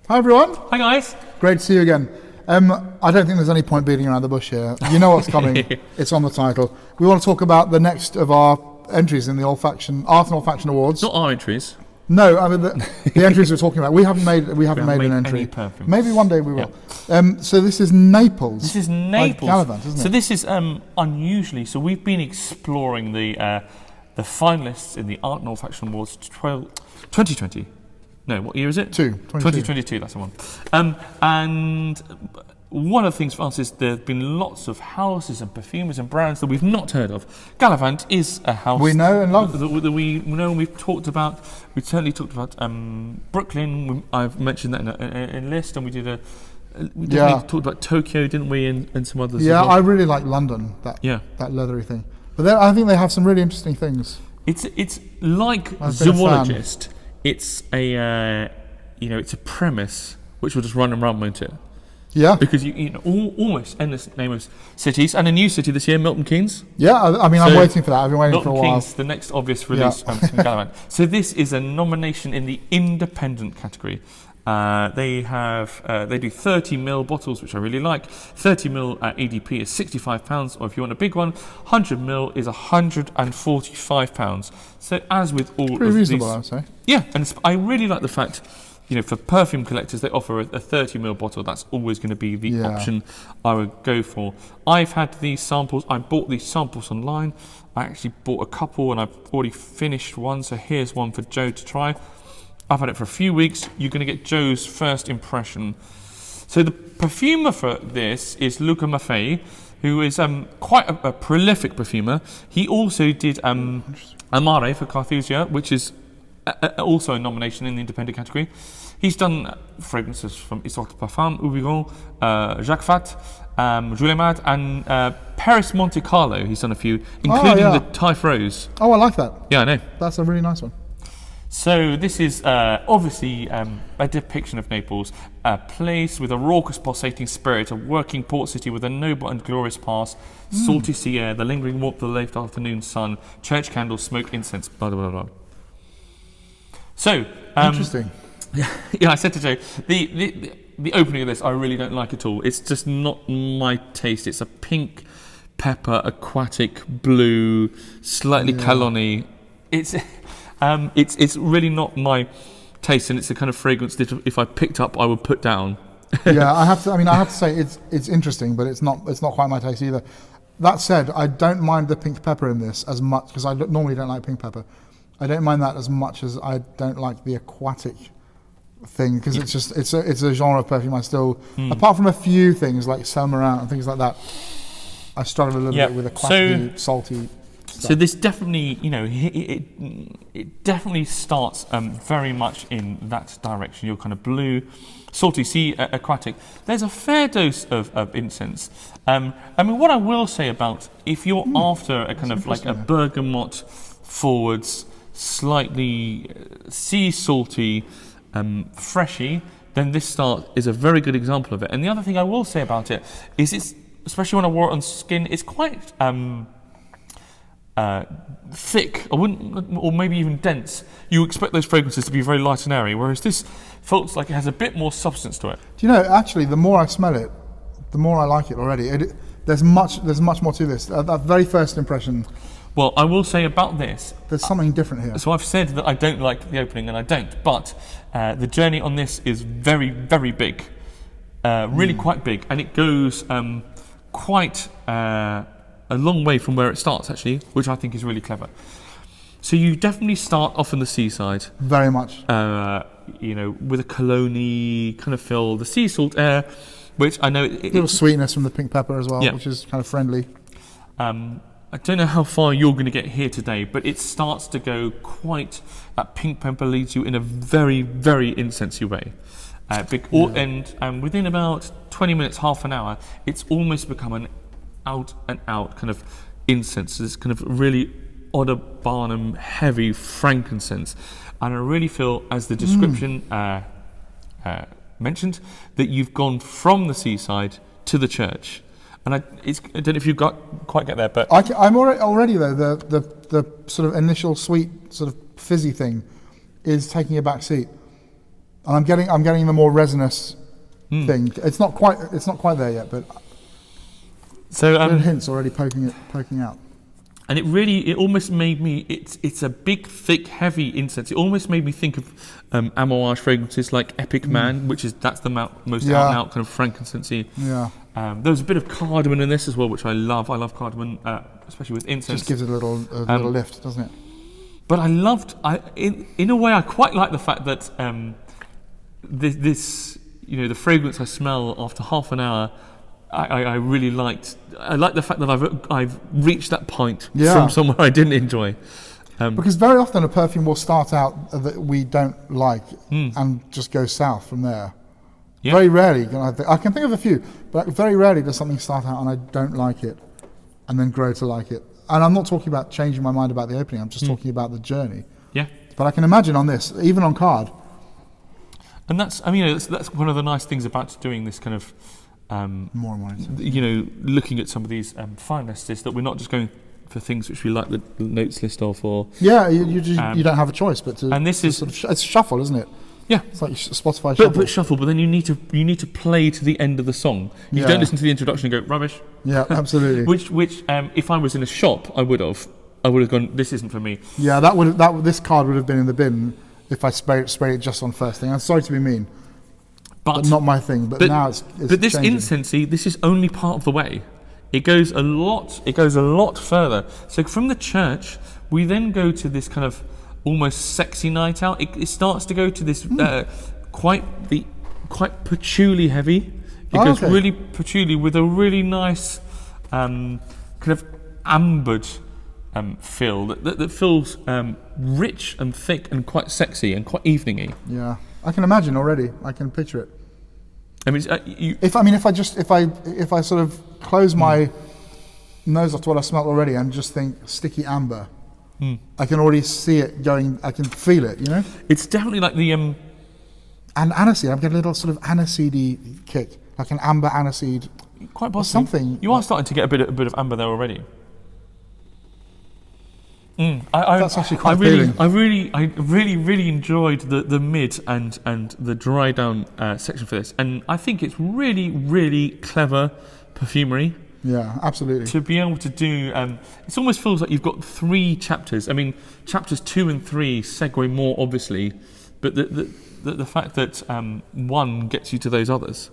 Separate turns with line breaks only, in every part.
Hi everyone.
Hi guys.
Great to see you again. I don't think there's any point beating around the bush here. You know what's coming. It's on the title. We want to talk about the next of our entries in the Art and Olfaction Awards.
Not our entries.
No, I mean the entries we're talking about. We haven't made an entry.
Any perfumes.
Maybe one day we will. Yeah. So this is Naples.
This is Naples.
Gallivant, isn't it?
So this is unusually. So we've been exploring the finalists in the Art and Olfaction Awards 2020. No, what year is it? 2022, that's the one. And one of the things for us is there have been lots of houses and perfumers and brands that we've not heard of. Gallivant is a house
we know and love.
That we know and we've talked about. We certainly talked about Brooklyn. I've mentioned that in a list, and we talked about Tokyo, didn't we, and some others.
Yeah,
as well.
I really like London. That leathery thing. But I think they have some really interesting things.
It's like zoologist. It's it's a premise which will just run and run, won't it?
Yeah.
Because almost endless name of cities, and a new city this year, Milton Keynes.
Yeah, I'm waiting for that. I've been waiting for a while.
Milton Keynes, the next obvious release from Gallivant. So this is a nomination in the independent category. They do 30ml bottles, which I really like. 30ml at EDP is £65, or if you want a big one, 100ml is £145. So as with all
pretty
of
reasonable,
these,
I would say.
Yeah, and I really like the fact, for perfume collectors, they offer a 30ml bottle. That's always going to be the option I would go for. I've had these samples. I bought these samples online. I actually bought a couple, and I've already finished one. So here's one for Joe to try. I've had it for a few weeks. You're going to get Joe's first impression. So the perfumer for this is Luca Maffei, who is quite a prolific perfumer. He also did Amare for Carthusia, which is also a nomination in the independent category. He's done fragrances from Art and Parfum, Houbigon, Jacques Fat, Jules Mad, and Paris Monte Carlo. He's done a few, including the Taif Rose.
Oh, I like that.
Yeah, I know.
That's a really nice one.
So this is obviously a depiction of Naples, a place with a raucous pulsating spirit, a working port city with a noble and glorious past, salty sea air, the lingering warmth of the late afternoon sun, church candles, smoke, incense, blah, blah, blah, blah. So...
interesting.
Yeah, I said to Joe, the opening of this I really don't like at all. It's just not my taste. It's a pink, pepper, aquatic, blue, slightly cologne-y. It's really not my taste, and it's the kind of fragrance that if I picked up, I would put down.
Yeah, I have to say it's interesting, but it's not quite my taste either. That said, I don't mind the pink pepper in this as much, because I normally don't like pink pepper. I don't mind that as much as I don't like the aquatic thing, because it's a genre of perfume I still, apart from a few things like Saint-Laurent and things like that, I struggle a little bit with aquatic, salty.
So this definitely, it definitely starts very much in that direction. You're kind of blue, salty, sea, aquatic. There's a fair dose of incense. What I will say about if you're after a kind of like a bergamot forwards, slightly sea salty, freshy, then this start is a very good example of it. And the other thing I will say about it is it's, especially when I wore it on skin, it's quite thick, or maybe even dense. You expect those fragrances to be very light and airy, whereas this feels like it has a bit more substance to it.
Do you know, actually, the more I smell it, the more I like it already. There's much more to this. That very first impression.
Well, I will say about this,
there's something different here.
So I've said that I don't like the opening, and I don't, but the journey on this is very, very big, really quite big, and it goes quite a long way from where it starts, actually, which I think is really clever. So you definitely start off on the seaside.
Very much.
With a cologne kind of feel, the sea salt air, which I know...
A little sweetness from the pink pepper as well, which is kind of friendly.
I don't know how far you're going to get here today, but it starts to go quite... That pink pepper leads you in a very, very incensey way. And within about 20 minutes, half an hour, it's almost become an out-and-out kind of incense. This kind of really Oda Barnum heavy frankincense. And I really feel, as the description mentioned, that you've gone from the seaside to the church. And I don't know if you quite get there, but
I'm already though. The sort of initial sweet, sort of fizzy thing is taking a back seat. and I'm getting the more resinous thing. It's not quite there yet, but
so
hints already poking out.
And it almost made me, it's a big, thick, heavy incense. It almost made me think of amouage fragrances like Epic Man, that's the most out and out kind of frankincense-y.
Yeah.
There was a bit of cardamom in this as well, which I love. I love cardamom, especially with incense.
Just gives it a little lift, doesn't it?
But in a way, I quite like the fact that this, the fragrance I smell after half an hour, I really liked. I like the fact that I've reached that point from somewhere I didn't enjoy.
Because very often a perfume will start out that we don't like and just go south from there. Yeah. Very rarely, I can think of a few, but very rarely does something start out and I don't like it and then grow to like it. And I'm not talking about changing my mind about the opening, I'm just talking about the journey.
Yeah.
But I can imagine on this, even on card.
And that's one of the nice things about doing this kind of
more and more,
looking at some of these finalists is that we're not just going for things which we like the notes list of, or
you don't have a choice but to.
And this is
sort of it's shuffle, isn't it?
Yeah,
it's like Spotify shuffle.
But shuffle. But then you need to play to the end of the song. You don't listen to the introduction and go rubbish.
Yeah, absolutely.
which if I was in a shop, I would have gone. This isn't for me.
Yeah, this card would have been in the bin if I sprayed it just on first thing. I'm sorry to be mean. But not my thing. But now it's
but this incense, this is only part of the way. It goes a lot further. So from the church, we then go to this kind of almost sexy night out. It starts to go to this quite patchouli heavy. It goes really patchouli with a really nice kind of ambered feel that feels rich and thick and quite sexy and quite evening-y.
Yeah. I can imagine already. I can picture it.
I mean,
if I sort of close my nose off to what I smell already and just think sticky amber, I can already see it going. I can feel it.
It's definitely like the
and aniseed. I'm getting a little sort of aniseedy kick, like an amber aniseed.
Quite possibly.
Something.
You are starting to get a bit of amber there already.
That's actually quite appealing.
I really enjoyed the mid and the dry down section for this, and I think it's really clever perfumery.
Yeah, absolutely.
To be able to do, it almost feels like you've got 3 chapters. I mean, chapters 2 and 3 segue more obviously, but the fact that 1 gets you to those others.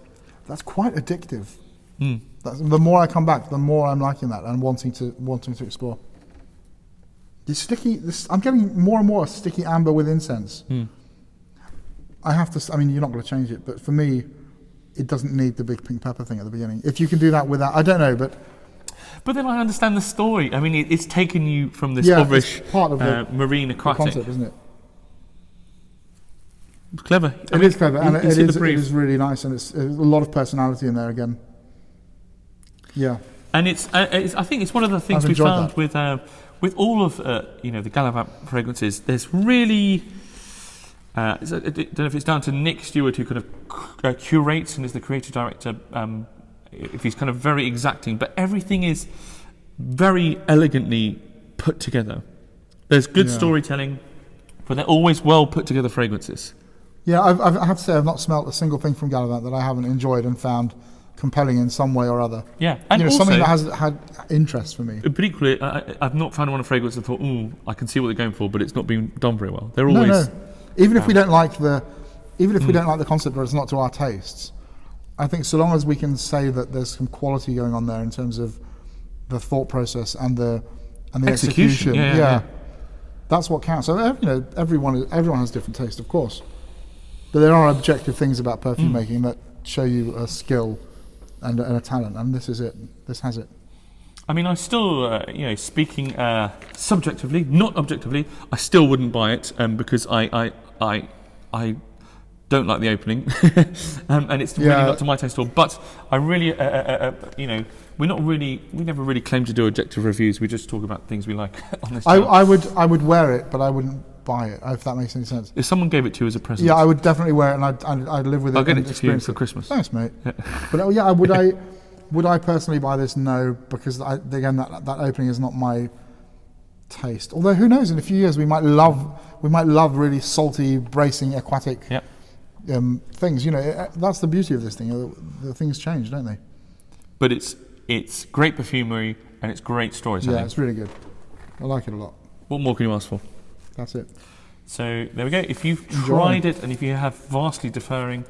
That's quite addictive. The more I come back, the more I'm liking that and wanting to explore. I'm getting more and more sticky amber with incense. I have to. I mean, you're not going to change it, but for me, it doesn't need the big pink pepper thing at the beginning. If you can do that without, I don't know, but
then I understand the story. I mean, it's taken you from this obvious
part of the
marine aquatic
concept, isn't it?
It's clever.
It is clever, and it is really nice, and it's a lot of personality in there again. Yeah,
and it's I think it's one of the things we found with all of the Gallivant fragrances. There's really I don't know if it's down to Nick Stewart, who kind of curates and is the creative director, if he's kind of very exacting, but everything is very elegantly put together. There's good storytelling, but they're always well put together fragrances.
Yeah, I have to say I've not smelt a single thing from Gallivant that I haven't enjoyed and found compelling in some way or other.
Yeah, and also,
something that has had interest for me.
But equally, I've not found one of fragrance and thought, I can see what they're going for, but it's not been done very well. They're always
no. Even if we don't like the concept, or it's not to our tastes, I think so long as we can say that there's some quality going on there in terms of the thought process and the execution. Yeah. That's what counts. So everyone has different taste, of course, but there are objective things about perfume making that show you a skill and a talent, and this is it. This has it.
I mean, I still, speaking subjectively, not objectively, I still wouldn't buy it because I don't like the opening, and it's really not to my taste at all. But I really, we never really claim to do objective reviews. We just talk about things we like on this channel.
I would wear it, but I wouldn't buy it, if that makes any sense.
If someone gave it to you as a present,
I would definitely wear it, and I'd live with it.
I'll get it to you for Christmas.
Thanks, mate. But would I personally buy this? No, because again, that opening is not my taste. Although who knows? In a few years, we might love really salty, bracing, aquatic things. That's the beauty of this thing. The things change, don't they?
But it's great perfumery and it's great storytelling.
Yeah, it's really good. I like it a lot.
What more can you ask for?
That's it.
So there we go. If you've tried it and if you have vastly differing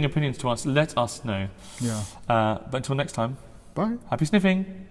opinions to us, let us know.
Yeah.
But until next time,
Bye.
happy sniffing.